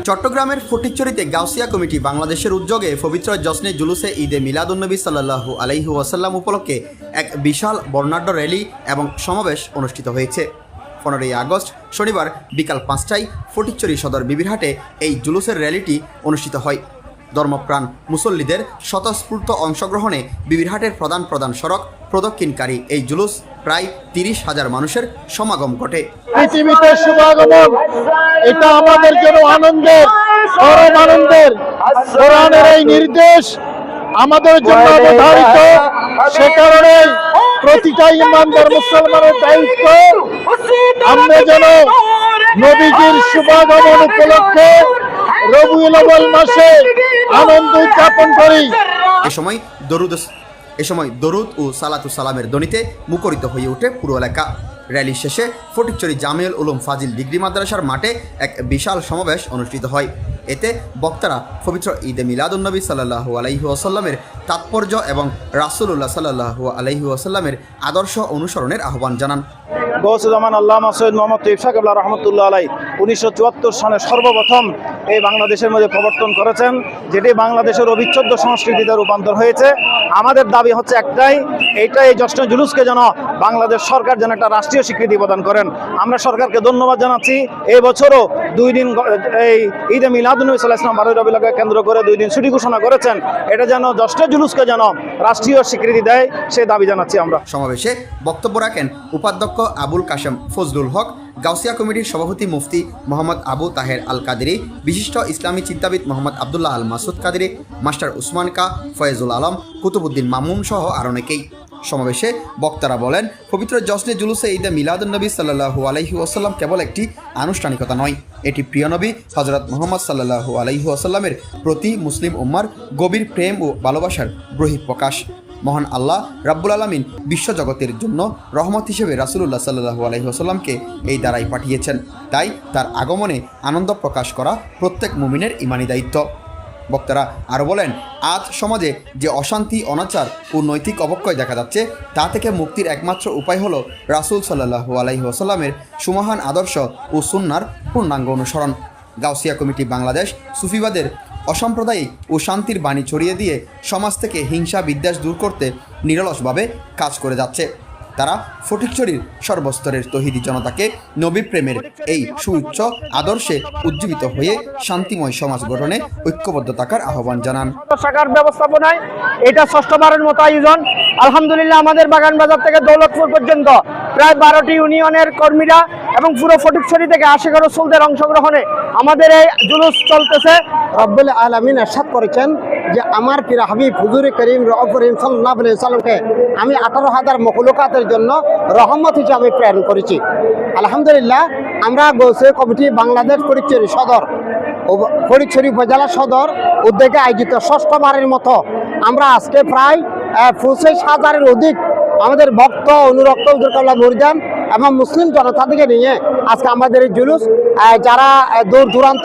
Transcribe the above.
চট্টগ্রামের ফটিকছড়িতে গাউসিয়া কমিটি বাংলাদেশের উদ্যোগে পবিত্র জশ্নে জুলুসে ঈদে মিলাদুন্নবী সাল্লাল্লাহু আলাইহি ওয়াসাল্লাম উপলক্ষে এক বিশাল বর্ণাঢ্য র্যালি এবং সমাবেশ অনুষ্ঠিত হয়েছে। 15ই আগস্ট শনিবার বিকাল 5টায় ফটিকছড়ি সদর বিবিরহাটে এই জুলুসের র্যালিটি অনুষ্ঠিত হয়। ধর্মপ্রাণ মুসল্লিদের স্বতঃস্ফূর্ত অংশগ্রহণে বিবিরহাটের প্রধান সড়ক প্রদক্ষিণকারী এই জুলুস প্রায় 30,000 মানুষের সমাগম ঘটে। পৃথিবীতে শুভাগমন, এটা আমাদের জন্য আনন্দের, পরম আনন্দের। কোরআনের এই নির্দেশ আমাদের জন্য অবধারিত, সে কারণে প্রতিটা ইমানদার মুসলমানের দায়িত্ব আমরা যেন নবীজির শুভাগমন উপলক্ষে রবিউল আউয়াল মাসে আনন্দ উদযাপন করি। এ সময় দরুদ ও সালাতু সালামের ধ্বনিতে মুখরিত হয়ে ওঠে পুরো এলাকা। র্যালি শেষে ফটিকছড়ি জামিউল উলুম ফাজিল ডিগ্রি মাদ্রাসার মাঠে এক বিশাল সমাবেশ অনুষ্ঠিত হয়। এতে বক্তারা পবিত্র ঈদে মিলাদুন্নবী সাল্লাল্লাহু আলাইহি ওয়াসাল্লামের তাৎপর্য এবং রাসূলুল্লাহ সাল্লাল্লাহু আলাইহি ওয়াসাল্লামের আদর্শ অনুসরণের আহ্বান জানান। গৌসুজ্জামান আল্লামা সৈয়দ মোহাম্মদ তৈয়ব শাহ কিবলা রহমতুল্লাহ আলাই 1974 সালে সর্বপ্রথম এই বাংলাদেশের মধ্যে প্রবর্তন করেছেন, যেটি বাংলাদেশের অবিচ্ছেদ্য সংস্কৃতিতে রূপান্তর হয়েছে। আমাদের দাবি হচ্ছে একটাই, এই জশ্নে জুলুসকে যেন বাংলাদেশ সরকার যেন একটা রাষ্ট্রীয় স্বীকৃতি প্রদান করেন। আমরা সরকারকে ধন্যবাদ জানাচ্ছি। এই বছরও 2 দিন এই ঈদে মিলাদুন্নবী সাল্লাল্লাহু আলাইহি ওয়াসাল্লাম 12 রবিউল আউয়ালকে কেন্দ্র করে 2 দিন ছুটি ঘোষণা করেছেন। এটা যেন জশ্নে জুলুসকে যেন রাষ্ট্রীয় স্বীকৃতি দেয়, সে দাবি জানাচ্ছি আমরা। সমাবেশে বক্তব্য রাখেন উপাধ্যক্ষ আবুল কাশেম ফজলুল হক, গাউসিয়া কমিটির সভাপতি মুফতি মোহাম্মদ আবু তাহের আল কাদেরী, বিশিষ্ট ইসলামী চিন্তাবিদ মোহাম্মদ আবদুল্লাহ আল মাসুদ কাদেরী, মাস্টার উসমান কা, ফয়েজুল আলম, কুতুবুদ্দিন মামুন সহ আরও অনেকেই। সমাবেশে বক্তারা বলেন, পবিত্র জশ্নে জুলুসে ঈদে মিলাদুন্নবী সাল্লাল্লাহু আলাইহি ওয়াসাল্লাম কেবল একটি আনুষ্ঠানিকতা নয়, এটি প্রিয় নবী হযরত মুহাম্মদ সাল্লাল্লাহু আলাইহি ওয়াসাল্লামের প্রতি মুসলিম উম্মার গভীর প্রেম ও ভালোবাসার বহিঃপ্রকাশ। মহান আল্লাহ রাব্বুল আলামিন বিশ্বজগতের জন্য রহমত হিসেবে রাসূলুল্লাহ সাল্লাল্লাহু আলাইহি ওয়াসাল্লামকে এই দ্বারাই পাঠিয়েছেন। তাই তার আগমনে আনন্দ প্রকাশ করা প্রত্যেক মুমিনের ঈমানি দায়িত্ব। বক্তারা আরও বলেন, আজ সমাজে যে অশান্তি, অনাচার ও নৈতিক অবক্ষয় দেখা যাচ্ছে, তা থেকে মুক্তির একমাত্র উপায় হলো রাসূল সাল্লাল্লাহু আলাইহি ওয়াসাল্লামের সুমহান আদর্শ ও সুন্নাহর পূর্ণাঙ্গ অনুসরণ। গাউসিয়া কমিটি বাংলাদেশ সুফিবাদের অসাম্প্রদায়িক ও শান্তির বাণী ছড়িয়ে দিয়ে সমাজ থেকে হিংসা বিদ্বেষ দূর করতে নিরলসভাবে কাজ করে যাচ্ছে। তারা ফটিকছড়ির সর্বস্তরের তৌহিদি জনতাকে নবী প্রেমের এই সুউচ্চ আদর্শে উজ্জীবিত হয়ে শান্তিময় সমাজ গঠনে ঐক্যবদ্ধ থাকার আহ্বান জানান। শাখার ব্যবস্থাপনায় এটা 6ষ্ঠবারের মতো আয়োজন। আলহামদুলিল্লাহ, আমাদের বাগান বাজার থেকে দৌলতপুর পর্যন্ত প্রায় 12টি ইউনিয়নের কর্মীরা এবং পুরো ফটিকছড়ি থেকে 80 রসুলদের অংশগ্রহণে আমাদের এই জুলুস চলতেছে। রব্বুল আলামিন ইরশাদ করেছেন যে আমার প্রিয় হাবিব হুজুর করিম রউফ রহিম সাল্লাল্লাহু আলাইহি ওয়াসাল্লামকে আমি 18,000 মখলুকাতের জন্য রহমত হিসাবে প্রেরণ করেছি। আলহামদুলিল্লাহ, আমরা গাউসিয়া কমিটি বাংলাদেশ ফটিকছড়ি উপজেলা সদর উদ্যোগে আয়োজিত 6ষ্ঠবারের মতো আমরা আজকে প্রায় 25,000-এর অধিক আমাদের ভক্ত, অনুরক্ত, মুরিদান এবং মুসলিম জনতা থেকে নিয়ে আজকে আমাদের এই জুলুস, যারা দূর দূরান্ত